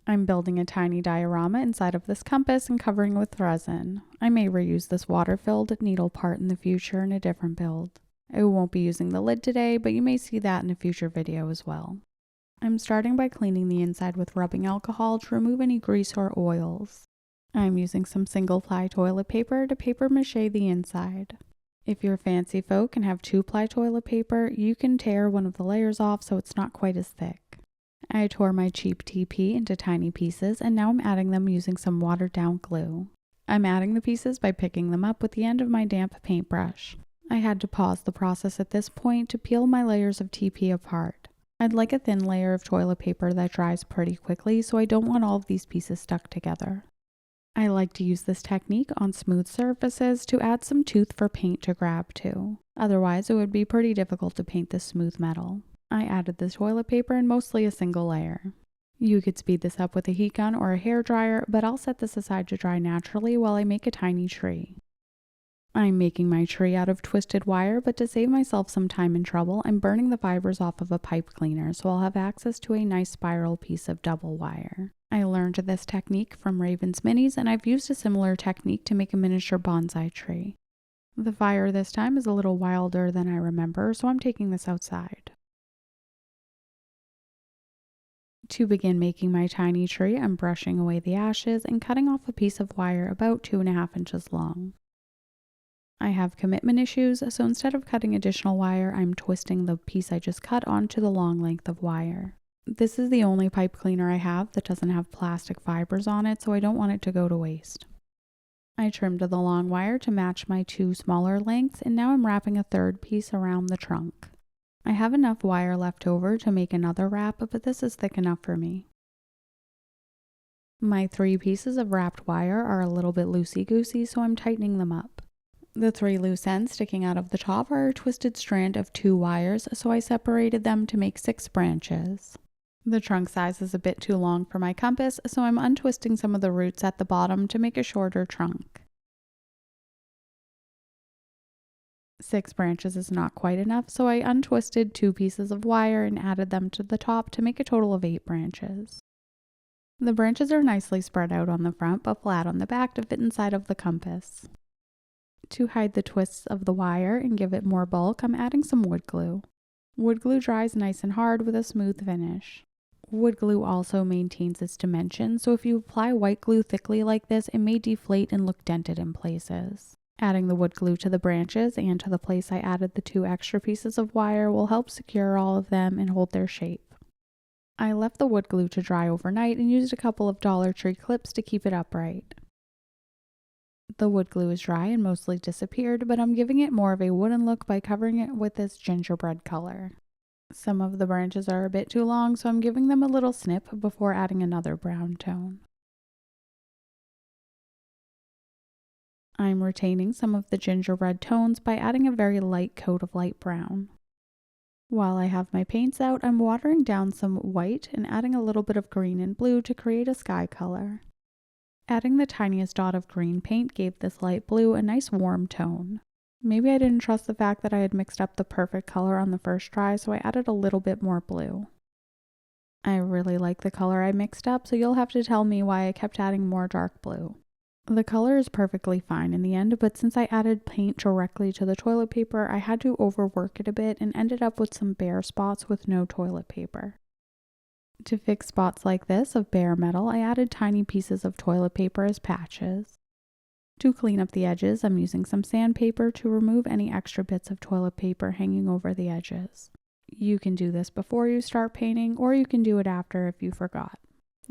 I'm building a tiny diorama inside of this compass and covering it with resin. I may reuse this water-filled needle part in the future in a different build. I won't be using the lid today, but you may see that in a future video as well. I'm starting by cleaning the inside with rubbing alcohol to remove any grease or oils. I'm using some single-ply toilet paper to paper mache the inside. If you're fancy folk and have 2-ply toilet paper, you can tear one of the layers off so it's not quite as thick. I tore my cheap TP into tiny pieces and now I'm adding them using some watered down glue. I'm adding the pieces by picking them up with the end of my damp paintbrush. I had to pause the process at this point to peel my layers of TP apart. I'd like a thin layer of toilet paper that dries pretty quickly, so I don't want all of these pieces stuck together. I like to use this technique on smooth surfaces to add some tooth for paint to grab to. Otherwise, it would be pretty difficult to paint this smooth metal. I added the toilet paper in mostly a single layer. You could speed this up with a heat gun or a hair dryer, but I'll set this aside to dry naturally while I make a tiny tree. I'm making my tree out of twisted wire, but to save myself some time and trouble, I'm burning the fibers off of a pipe cleaner so I'll have access to a nice spiral piece of double wire. I learned this technique from Raven's Minis, and I've used a similar technique to make a miniature bonsai tree. The fire this time is a little wilder than I remember, so I'm taking this outside. To begin making my tiny tree, I'm brushing away the ashes and cutting off a piece of wire about 2.5 inches long. I have commitment issues, so instead of cutting additional wire, I'm twisting the piece I just cut onto the long length of wire. This is the only pipe cleaner I have that doesn't have plastic fibers on it, so I don't want it to go to waste. I trimmed the long wire to match my 2 smaller lengths, and now I'm wrapping a third piece around the trunk. I have enough wire left over to make another wrap, but this is thick enough for me. My 3 pieces of wrapped wire are a little bit loosey-goosey, so I'm tightening them up. The 3 loose ends sticking out of the top are a twisted strand of 2 wires, so I separated them to make 6 branches. The trunk size is a bit too long for my compass, so I'm untwisting some of the roots at the bottom to make a shorter trunk. 6 branches is not quite enough, so I untwisted 2 pieces of wire and added them to the top to make a total of 8 branches. The branches are nicely spread out on the front but flat on the back to fit inside of the compass. To hide the twists of the wire and give it more bulk, I'm adding some wood glue. Wood glue dries nice and hard with a smooth finish. Wood glue also maintains its dimension, so if you apply white glue thickly like this, it may deflate and look dented in places. Adding the wood glue to the branches and to the place I added the 2 extra pieces of wire will help secure all of them and hold their shape. I left the wood glue to dry overnight and used a couple of Dollar Tree clips to keep it upright. The wood glue is dry and mostly disappeared, but I'm giving it more of a wooden look by covering it with this gingerbread color. Some of the branches are a bit too long, so I'm giving them a little snip before adding another brown tone. I'm retaining some of the gingerbread tones by adding a very light coat of light brown. While I have my paints out, I'm watering down some white and adding a little bit of green and blue to create a sky color. Adding the tiniest dot of green paint gave this light blue a nice warm tone. Maybe I didn't trust the fact that I had mixed up the perfect color on the first try, so I added a little bit more blue. I really like the color I mixed up, so you'll have to tell me why I kept adding more dark blue. The color is perfectly fine in the end, but since I added paint directly to the toilet paper, I had to overwork it a bit and ended up with some bare spots with no toilet paper. To fix spots like this of bare metal, I added tiny pieces of toilet paper as patches. To clean up the edges, I'm using some sandpaper to remove any extra bits of toilet paper hanging over the edges. You can do this before you start painting, or you can do it after if you forgot.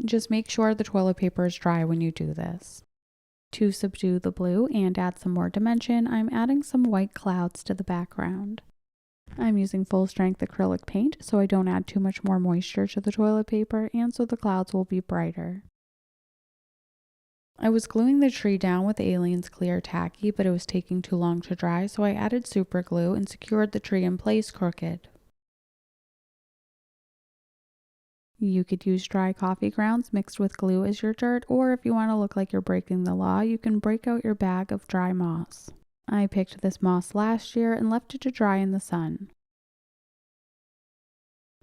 Just make sure the toilet paper is dry when you do this. To subdue the blue and add some more dimension, I'm adding some white clouds to the background. I'm using full strength acrylic paint so I don't add too much more moisture to the toilet paper and so the clouds will be brighter. I was gluing the tree down with Alien's clear tacky, but it was taking too long to dry, so I added super glue and secured the tree in place crooked. You could use dry coffee grounds mixed with glue as your dirt, or if you want to look like you're breaking the law, you can break out your bag of dry moss. I picked this moss last year and left it to dry in the sun.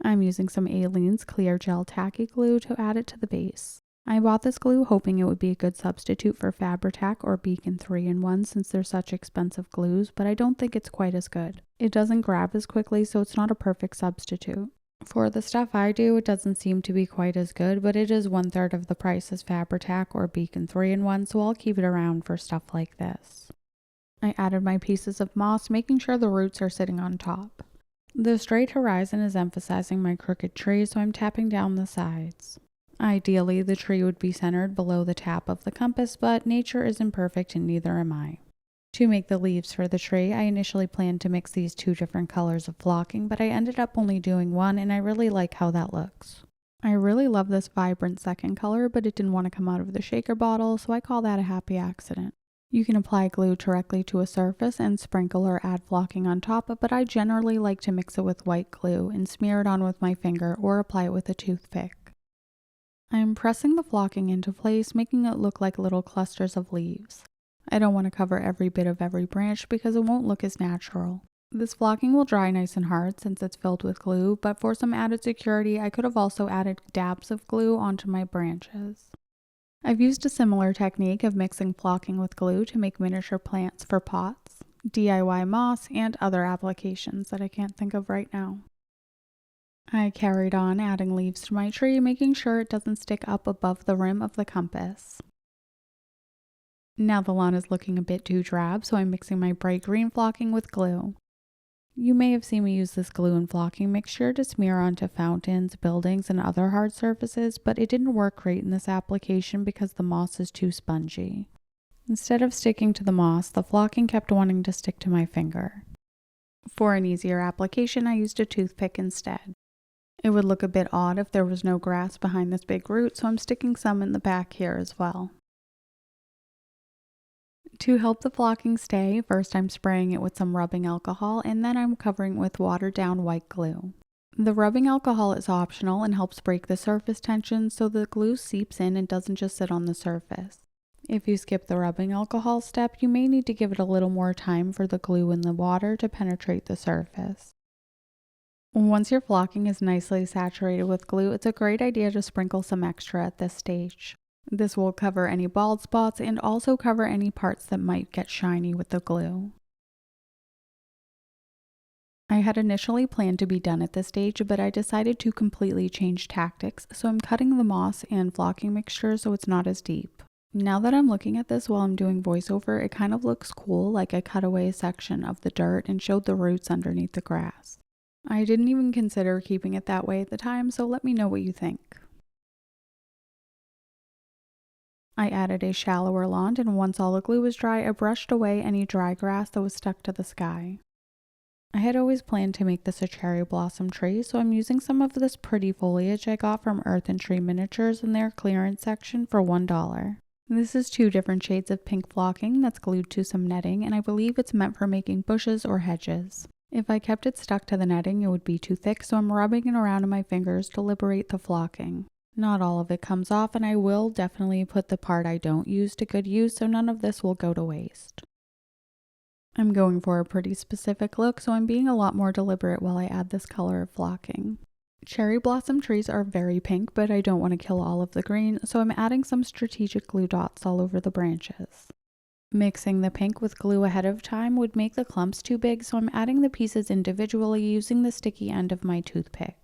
I'm using some Aleene's clear gel tacky glue to add it to the base. I bought this glue hoping it would be a good substitute for Fabri-Tac or Beacon 3-in-1 since they're such expensive glues, but I don't think it's quite as good. It doesn't grab as quickly, so it's not a perfect substitute. For the stuff I do, it doesn't seem to be quite as good, but it is 1/3 of the price as Fabri-Tac or Beacon 3-in-1, so I'll keep it around for stuff like this. I added my pieces of moss, making sure the roots are sitting on top. The straight horizon is emphasizing my crooked tree, so I'm tapping down the sides. Ideally, the tree would be centered below the tap of the compass, but nature isn't perfect and neither am I. To make the leaves for the tree, I initially planned to mix these 2 different colors of flocking, but I ended up only doing one and I really like how that looks. I really love this vibrant second color, but it didn't want to come out of the shaker bottle, so I call that a happy accident. You can apply glue directly to a surface and sprinkle or add flocking on top, but I generally like to mix it with white glue and smear it on with my finger or apply it with a toothpick. I'm pressing the flocking into place, making it look like little clusters of leaves. I don't want to cover every bit of every branch because it won't look as natural. This flocking will dry nice and hard since it's filled with glue, but for some added security, I could have also added dabs of glue onto my branches. I've used a similar technique of mixing flocking with glue to make miniature plants for pots, DIY moss, and other applications that I can't think of right now. I carried on adding leaves to my tree, making sure it doesn't stick up above the rim of the compass. Now the lawn is looking a bit too drab, so I'm mixing my bright green flocking with glue. You may have seen me use this glue and flocking mixture to smear onto fountains, buildings, and other hard surfaces, but it didn't work great in this application because the moss is too spongy. Instead of sticking to the moss, the flocking kept wanting to stick to my finger. For an easier application, I used a toothpick instead. It would look a bit odd if there was no grass behind this big root, so I'm sticking some in the back here as well. To help the flocking stay, first I'm spraying it with some rubbing alcohol and then I'm covering it with watered down white glue. The rubbing alcohol is optional and helps break the surface tension so the glue seeps in and doesn't just sit on the surface. If you skip the rubbing alcohol step, you may need to give it a little more time for the glue in the water to penetrate the surface. Once your flocking is nicely saturated with glue, it's a great idea to sprinkle some extra at this stage. This will cover any bald spots and also cover any parts that might get shiny with the glue. I had initially planned to be done at this stage, but I decided to completely change tactics, so I'm cutting the moss and flocking mixture so it's not as deep. Now that I'm looking at this while I'm doing voiceover, it kind of looks cool, like I cut away a section of the dirt and showed the roots underneath the grass. I didn't even consider keeping it that way at the time, so let me know what you think. I added a shallower lawn, and once all the glue was dry, I brushed away any dry grass that was stuck to the sky. I had always planned to make this a cherry blossom tree, so I'm using some of this pretty foliage I got from Earth and Tree Miniatures in their clearance section for $1. This is 2 different shades of pink flocking that's glued to some netting, and I believe it's meant for making bushes or hedges. If I kept it stuck to the netting, it would be too thick, so I'm rubbing it around in my fingers to liberate the flocking. Not all of it comes off, and I will definitely put the part I don't use to good use, so none of this will go to waste. I'm going for a pretty specific look, so I'm being a lot more deliberate while I add this color of flocking. Cherry blossom trees are very pink, but I don't want to kill all of the green, so I'm adding some strategic glue dots all over the branches. Mixing the pink with glue ahead of time would make the clumps too big, so I'm adding the pieces individually using the sticky end of my toothpick.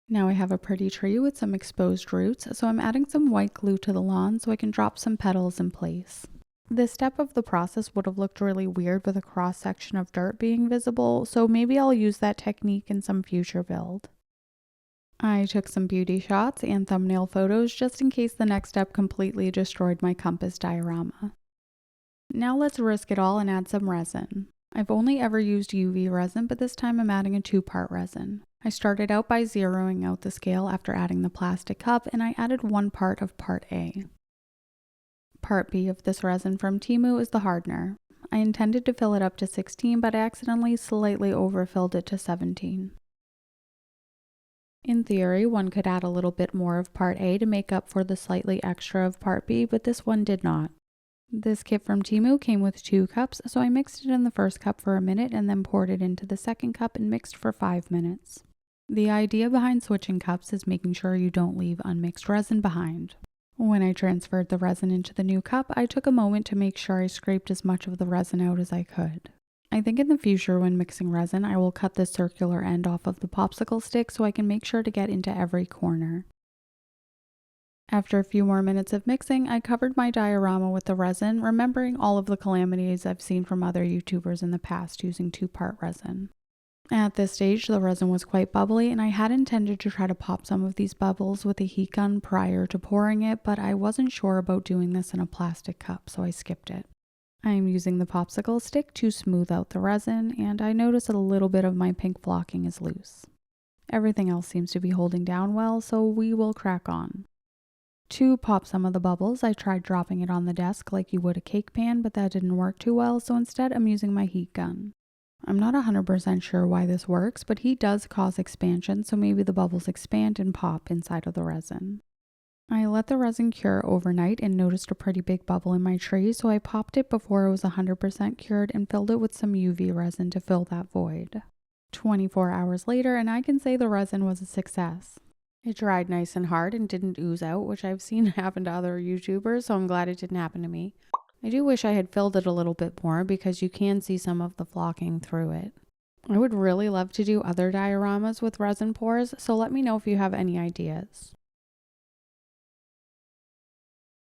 Now I have a pretty tree with some exposed roots, so I'm adding some white glue to the lawn so I can drop some petals in place. This step of the process would have looked really weird with a cross section of dirt being visible, so maybe I'll use that technique in some future build. I took some beauty shots and thumbnail photos just in case the next step completely destroyed my compass diorama. Now let's risk it all and add some resin. I've only ever used UV resin, but this time I'm adding a 2-part resin. I started out by zeroing out the scale after adding the plastic cup, and I added 1 part of part A. Part B of this resin from Temu is the hardener. I intended to fill it up to 16, but I accidentally slightly overfilled it to 17. In theory, one could add a little bit more of part A to make up for the slightly extra of part B, but this one did not. This kit from Temu came with 2 cups, so I mixed it in the first cup for a minute and then poured it into the second cup and mixed for 5 minutes. The idea behind switching cups is making sure you don't leave unmixed resin behind. When I transferred the resin into the new cup, I took a moment to make sure I scraped as much of the resin out as I could. I think in the future when mixing resin, I will cut the circular end off of the popsicle stick so I can make sure to get into every corner. After a few more minutes of mixing, I covered my diorama with the resin, remembering all of the calamities I've seen from other YouTubers in the past using 2-part resin. At this stage, the resin was quite bubbly, and I had intended to try to pop some of these bubbles with a heat gun prior to pouring it, but I wasn't sure about doing this in a plastic cup, so I skipped it. I am using the popsicle stick to smooth out the resin, and I notice a little bit of my pink flocking is loose. Everything else seems to be holding down well, so we will crack on. To pop some of the bubbles, I tried dropping it on the desk like you would a cake pan, but that didn't work too well, so instead I'm using my heat gun. I'm not 100% sure why this works, but heat does cause expansion, so maybe the bubbles expand and pop inside of the resin. I let the resin cure overnight and noticed a pretty big bubble in my tree, so I popped it before it was 100% cured and filled it with some UV resin to fill that void. 24 hours later, and I can say the resin was a success. It dried nice and hard and didn't ooze out, which I've seen happen to other YouTubers, so I'm glad it didn't happen to me. I do wish I had filled it a little bit more because you can see some of the flocking through it. I would really love to do other dioramas with resin pours, so let me know if you have any ideas.